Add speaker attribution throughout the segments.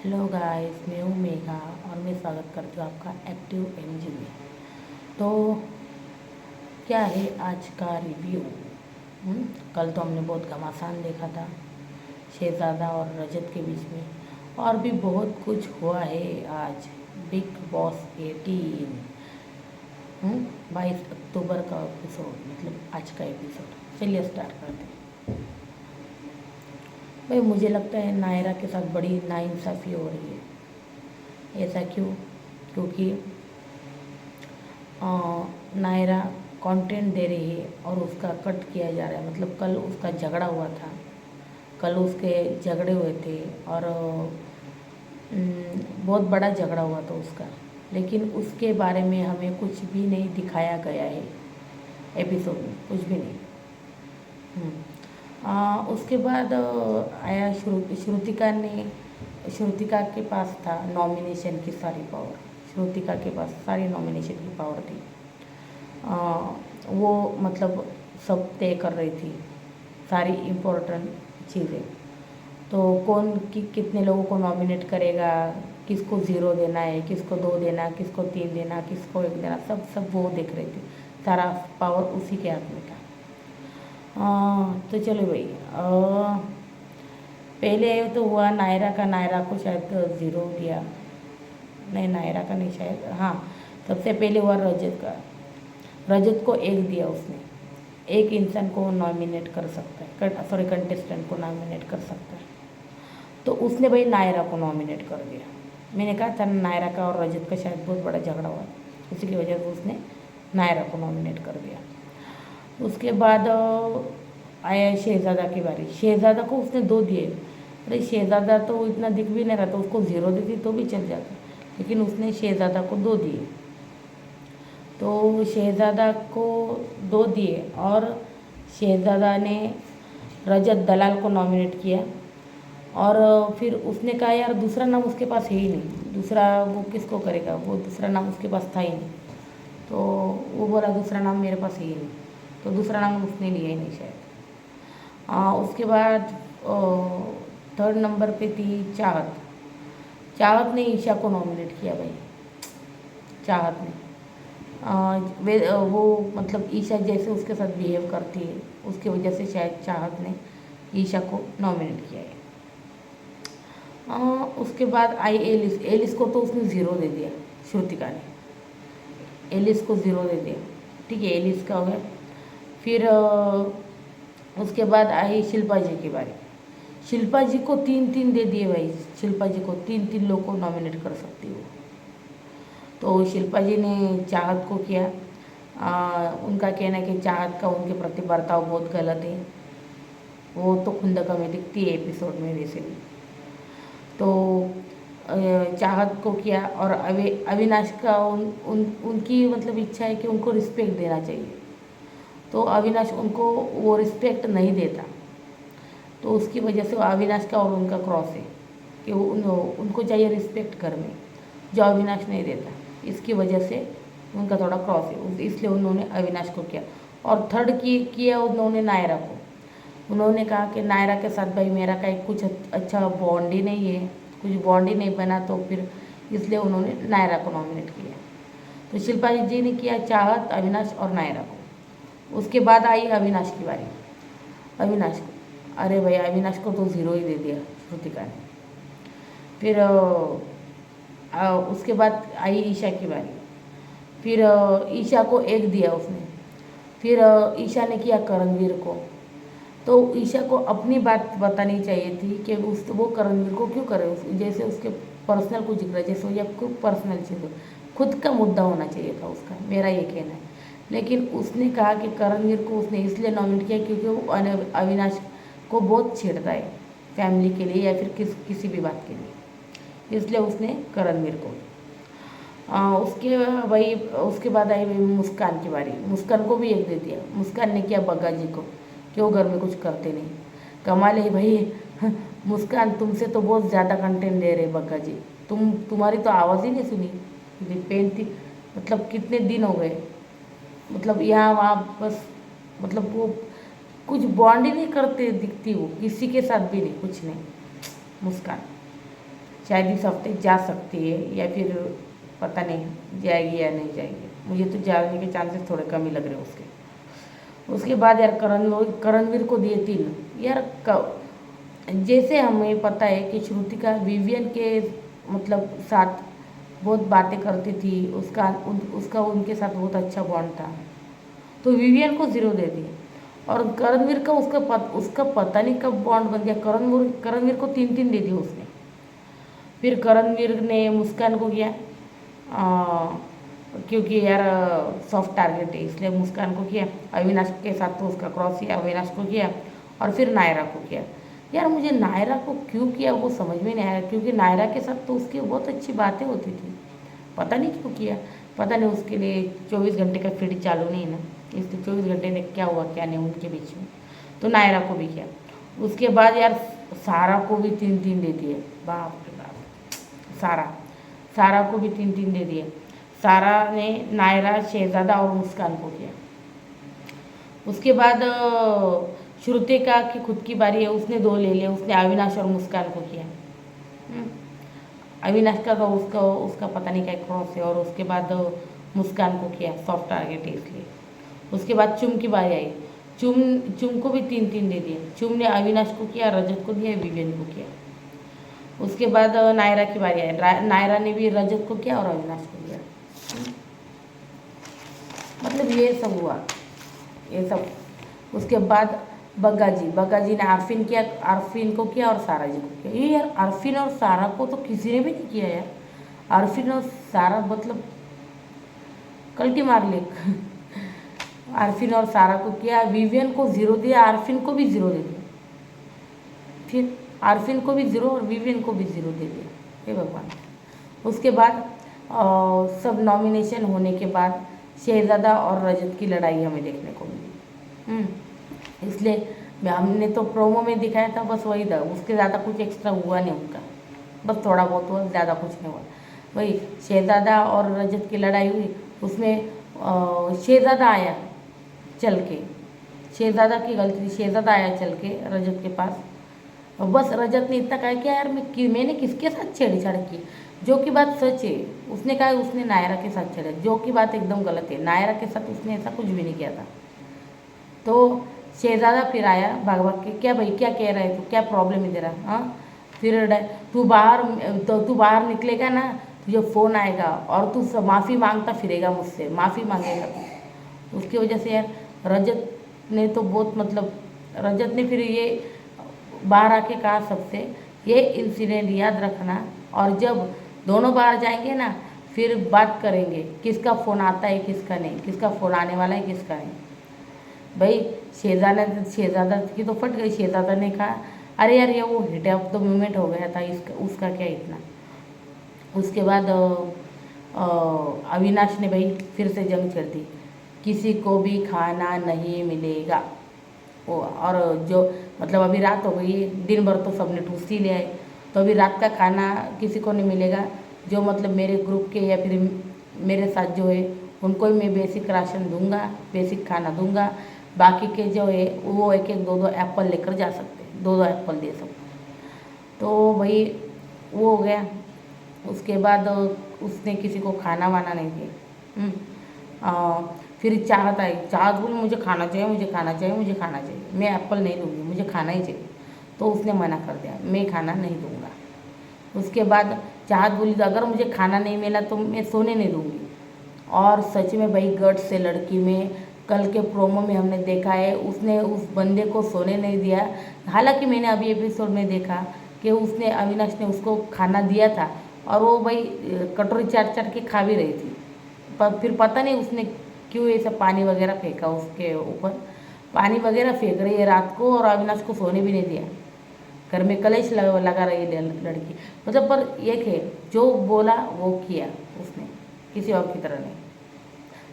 Speaker 1: Hello guys, मैं हूँ मेघा और मैं स्वागत करती हूँ आपका एक्टिव एमजी में। तो क्या है आज का रिव्यू। कल तो हमने बहुत घमासान देखा था शहजादा और रजत के बीच में, और भी बहुत कुछ हुआ है आज। बिग बॉस 18 22 अक्टूबर का एपिसोड, मतलब आज का एपिसोड। चलिए स्टार्ट करते हैं। भाई मुझे लगता है नायरा के साथ बड़ी नाइंसाफ़ी हो रही है। ऐसा क्यों? क्योंकि नायरा कंटेंट दे रही है और उसका कट किया जा रहा है। मतलब कल उसका झगड़ा हुआ था, कल उसके झगड़े हुए थे और बहुत बड़ा झगड़ा हुआ था उसका, लेकिन उसके बारे में हमें कुछ भी नहीं दिखाया गया है एपिसोड में, कुछ भी नहीं। उसके बाद आया श्रुतिका के पास था नॉमिनेशन की सारी पावर। श्रुतिका के पास सारी नॉमिनेशन की पावर थी। वो मतलब सब तय कर रही थी सारी इम्पोर्टेंट चीज़ें। तो कौन कितने लोगों को नॉमिनेट करेगा, किसको 0 देना है, किसको 2 देना, किसको 3 देना, किसको 1 देना, सब वो देख रही थी। सारा पावर उसी के हाथ में था। तो चलो भाई, पहले तो हुआ नायरा को शायद 0 दिया। नहीं, नायरा का नहीं शायद, हाँ। सबसे पहले हुआ रजत का। रजत को 1 दिया उसने। एक इंसान को नॉमिनेट कर सकता है, सॉरी कंटेस्टेंट को नॉमिनेट कर सकता है। तो उसने भाई नायरा को नॉमिनेट कर दिया। मैंने कहा था नायरा का और रजत का शायद बहुत बड़ा झगड़ा हुआ, उसी की वजह से उसने नायरा को नॉमिनेट कर दिया। उसके बाद आया शहजादा की बारी। शहजादा को उसने 2 दिए। अरे शहजादा तो इतना दिख भी नहीं रहा था, उसको 0 देती तो भी चल जाता, लेकिन उसने शहजादा को 2 दिए। तो शहजादा को 2 दिए और शहजादा ने रजत दलाल को नॉमिनेट किया। और फिर उसने कहा यार दूसरा नाम उसके पास है ही नहीं, दूसरा वो किसको करेगा, वो दूसरा नाम उसके पास था ही नहीं। तो वो बोला दूसरा नाम मेरे पास है ही नहीं, तो दूसरा नाम उसने लिया ही नहीं शायद। उसके बाद 3rd नंबर पे थी चाहत। चाहत ने ईशा को नॉमिनेट किया भाई। चाहत ने वो मतलब ईशा जैसे उसके साथ बिहेव करती है, उसकी वजह से शायद चाहत ने ईशा को नॉमिनेट किया है। उसके बाद आई एलिस। एलिस को तो उसने 0 दे दिया श्रुतिका ने। एलिस को 0 दे दिया, ठीक है, एलिस का हो गया। फिर उसके बाद आई शिल्पा जी की बारी। शिल्पा जी को 3-3 दे दिए भाई। शिल्पा जी को 3-3 लोग को नॉमिनेट कर सकती हो। तो शिल्पा जी ने चाहत को किया। उनका कहना है कि चाहत का उनके प्रति बर्ताव बहुत गलत है। वो तो खुंदका में दिखती है एपिसोड में वैसे भी। तो चाहत को किया और अविनाश का उनकी मतलब इच्छा है कि उनको रिस्पेक्ट देना चाहिए। तो अविनाश उनको वो रिस्पेक्ट नहीं देता, तो उसकी वजह से अविनाश का और उनका क्रॉस है कि उनको चाहिए रिस्पेक्ट घर में, जो अविनाश नहीं देता। इसकी वजह से उनका थोड़ा क्रॉस है, इसलिए उन्होंने अविनाश को किया। और थर्ड किया उन्होंने नायरा को। उन्होंने कहा कि नायरा के साथ भाई मेरा का कुछ अच्छा बॉन्ड ही नहीं है, कुछ बॉन्ड ही नहीं बना, तो फिर इसलिए उन्होंने नायरा को नॉमिनेट किया। तो शिल्पा जी ने किया चाहत, अविनाश और नायरा को। उसके बाद आई अविनाश की बारी। अविनाश को, अरे भाई अविनाश को तो 0 ही दे दिया श्रुतिका ने। फिर उसके बाद आई ईशा की बारी। फिर ईशा को 1 दिया उसने। फिर ईशा ने किया करणवीर को। तो ईशा को अपनी बात बतानी चाहिए थी कि वो करणवीर को क्यों करे, जैसे उसके पर्सनल कुछ जिक्र जैसे या कोई पर्सनल चीज़ हो, खुद का मुद्दा होना चाहिए था उसका, मेरा ये कहना है। लेकिन उसने कहा कि करणवीर को उसने इसलिए नॉमिनेट किया क्योंकि वो अविनाश को बहुत छेड़ता है फैमिली के लिए या फिर किसी भी बात के लिए, इसलिए उसने करणवीर को। उसके बाद आई भाई मुस्कान की बारी। मुस्कान को भी 1 दे दिया। मुस्कान ने किया बग्गा जी को, क्यों घर में कुछ करते नहीं। कमाल है भाई मुस्कान तुमसे तो बहुत ज़्यादा कंटेंट दे रहे बग्गा जी। तुम्हारी तो आवाज़ ही नहीं सुनी। थी, मतलब कितने दिन हो गए, मतलब यहाँ वहाँ बस, मतलब वो कुछ बॉन्ड ही नहीं करते दिखती, वो किसी के साथ भी नहीं, कुछ नहीं। मुस्कान शायद इस हफ्ते जा सकती है, या फिर पता नहीं जाएगी या नहीं जाएगी। मुझे तो जाने के चांसेस थोड़े कम ही लग रहे हैं उसके। उसके बाद यार करणवीर को दिए 3 यार। जैसे हमें पता है कि श्रुतिका विवियन के मतलब साथ बहुत बातें करती थी, उसका उनके साथ बहुत अच्छा बॉन्ड था, तो विवियन को 0 दे दिए। और करणवीर का उसका पता नहीं कब बॉन्ड बन गया, करणवीर को 3 दे दिए उसने। फिर करणवीर ने मुस्कान को किया, क्योंकि यार सॉफ्ट टारगेट है इसलिए मुस्कान को किया। अविनाश के साथ तो उसका क्रॉस किया, अविनाश को किया, और फिर नायरा को किया। यार मुझे नायरा को क्यों किया वो समझ में नहीं आया, क्योंकि नायरा के साथ तो उसकी बहुत अच्छी बातें होती थी, पता नहीं क्यों किया। पता नहीं उसके लिए 24 घंटे का फीड चालू नहीं है ना, इसलिए 24 घंटे में क्या हुआ क्या नहीं उनके बीच में, तो नायरा को भी किया। उसके बाद यार सारा को भी 3 दे दिए, बाप रे बाप। सारा को भी 3 दे दिए। सारा ने नायरा, शहजादा और मुस्कान को किया। उसके बाद श्रुतिका की खुद की बारी है, उसने 2 ले लिए, उसने अविनाश और मुस्कान को किया। अविनाश का तो उसका पता नहीं क्या क्रॉस है, और उसके बाद मुस्कान को किया, सॉफ्ट टारगेट है इसलिए। उसके बाद चुम की बारी आई, चुम को भी 3 दे दिए। चुम ने अविनाश को किया, रजत को दिया, विवियन को किया। उसके बाद नायरा की बारी आई, नायरा ने भी रजत को किया और अविनाश को किया। मतलब ये सब हुआ, ये सब। उसके बाद बग्गा जी ने आरफिन को किया और सारा जी को किया। ये यार आरफिन और सारा को तो किसी ने भी नहीं किया यार। आरफिन और सारा मतलब कल्टी मार ले। आरफिन और सारा को किया, विवियन को 0 दिया, आरफिन को भी 0 दे दिया, फिर आरफिन को भी 0 और विवियन को भी 0 दे दिया, हे भगवान। उसके बाद सब नॉमिनेशन होने के बाद शहजादा और रजत की लड़ाई हमें देखने को मिली। इसलिए हमने तो प्रोमो में दिखाया था, बस वही था, उसके ज़्यादा कुछ एक्स्ट्रा हुआ नहीं उनका, बस थोड़ा बहुत हुआ, ज़्यादा कुछ नहीं हुआ। वही शहजादा और रजत की लड़ाई हुई, उसमें शहजादा आया चल के, शहजादा की गलती, शहजादा आया चल के रजत के पास। बस रजत ने इतना कहा कि यार मैंने किसके साथ छेड़छाड़ की, जो कि बात सच है। उसने कहा उसने नायरा के साथ छेड़ा, जो कि बात एकदम गलत है। नायरा के साथ उसने ऐसा कुछ भी नहीं किया था। तो शहजादा फिर आया भाग भाग के, क्या भाई क्या कह रहा है तू, क्या प्रॉब्लम है तेरा, हाँ। फिर तू बाहर निकलेगा ना, तुझे फ़ोन आएगा और तू माफ़ी मांगता फिरेगा मुझसे, माफ़ी मांगेगा तू। उसकी वजह से यार रजत ने तो बहुत मतलब, रजत ने फिर ये बाहर आके कहा सबसे, ये इंसिडेंट याद रखना, और जब दोनों बाहर जाएंगे ना फिर बात करेंगे किसका फ़ोन आता है किसका नहीं, किसका फ़ोन आने वाला है किसका नहीं। भाई शहजादा की तो फट गई। शहजादा ने कहा अरे यार ये वो हिट ऑफ द मोमेंट हो गया था, इसका उसका क्या इतना। उसके बाद अविनाश ने भाई फिर से जंग छेड़ दी, किसी को भी खाना नहीं मिलेगा। और जो मतलब अभी रात हो गई है, दिन भर तो सबने ठूस ही लिया है, तो अभी रात का खाना किसी को नहीं मिलेगा। जो मतलब मेरे ग्रुप के या फिर मेरे साथ जो है उनको ही मैं बेसिक राशन दूंगा, बेसिक खाना दूंगा। बाकी के जो है वो 1-1 2-2 एप्पल लेकर जा सकते हैं, 2-2 एप्पल दे सकते। तो भाई वो हो गया। उसके बाद उसने किसी को खाना वाना नहीं दिया। फिर चाहत आई, चाहत बोली मुझे खाना चाहिए, मुझे खाना चाहिए, मुझे खाना चाहिए, मैं एप्पल नहीं दूँगी, मुझे खाना ही चाहिए। तो उसने मना कर दिया, मैं खाना नहीं दूँगा। उसके बाद चाहत बोली अगर मुझे खाना नहीं मिला तो मैं सोने नहीं दूँगी। और सच में भाई गट से लड़की में, कल के प्रोमो में हमने देखा है उसने उस बंदे को सोने नहीं दिया। हालांकि मैंने अभी एपिसोड में देखा कि उसने अविनाश ने उसको खाना दिया था और वो भाई कटोरी चाट चाट के खा भी रही थी। पर फिर पता नहीं उसने क्यों ये सब पानी वगैरह फेंका उसके ऊपर, पानी वगैरह फेंक रही है रात को और अविनाश को सोने भी नहीं दिया। घर में कलेश लगा रही है लड़की। मतलब पर एक है जो बोला वो किया उसने, किसी और की तरह नहीं।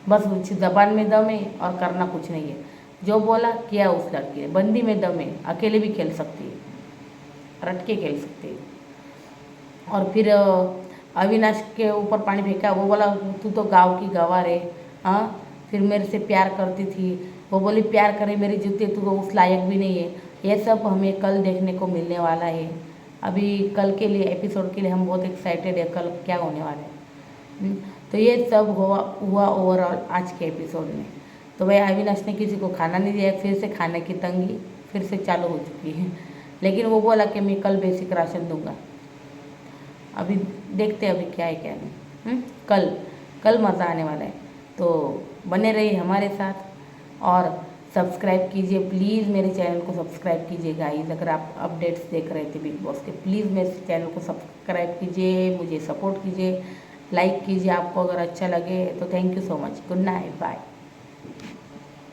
Speaker 1: बस कुछ जबान में दम है और करना कुछ नहीं है। जो बोला किया उस लड़की ने। बंदी में दम है, अकेले भी खेल सकती है, रट के खेल सकती है। और फिर अविनाश के ऊपर पानी फेंका, वो बोला तू तो गाँव की गंवार है, हाँ। फिर मेरे से प्यार करती थी, वो बोली प्यार करे मेरी जूती, तू तो उस लायक भी नहीं है। ये सब हमें कल देखने को मिलने वाला है। अभी कल के लिए एपिसोड के लिए हम बहुत एक्साइटेड है, कल क्या होने वाला है। तो ये सब हुआ ओवरऑल आज के एपिसोड में। तो भाई अविनाश ने किसी को खाना नहीं दिया, फिर से खाने की तंगी फिर से चालू हो चुकी है, लेकिन वो बोला कि मैं कल बेसिक राशन दूंगा। अभी देखते हैं अभी क्या है क्या नहीं। कल मज़ा आने वाला है, तो बने रहिए हमारे साथ और सब्सक्राइब कीजिए प्लीज़, मेरे चैनल को सब्सक्राइब कीजिए गाइस। अगर आप अपडेट्स देख रहे थे बिग बॉस के, प्लीज़ मेरे चैनल को सब्सक्राइब कीजिए, मुझे सपोर्ट कीजिए, लाइक कीजिए आपको अगर अच्छा लगे तो। Thank you so much, good night, bye.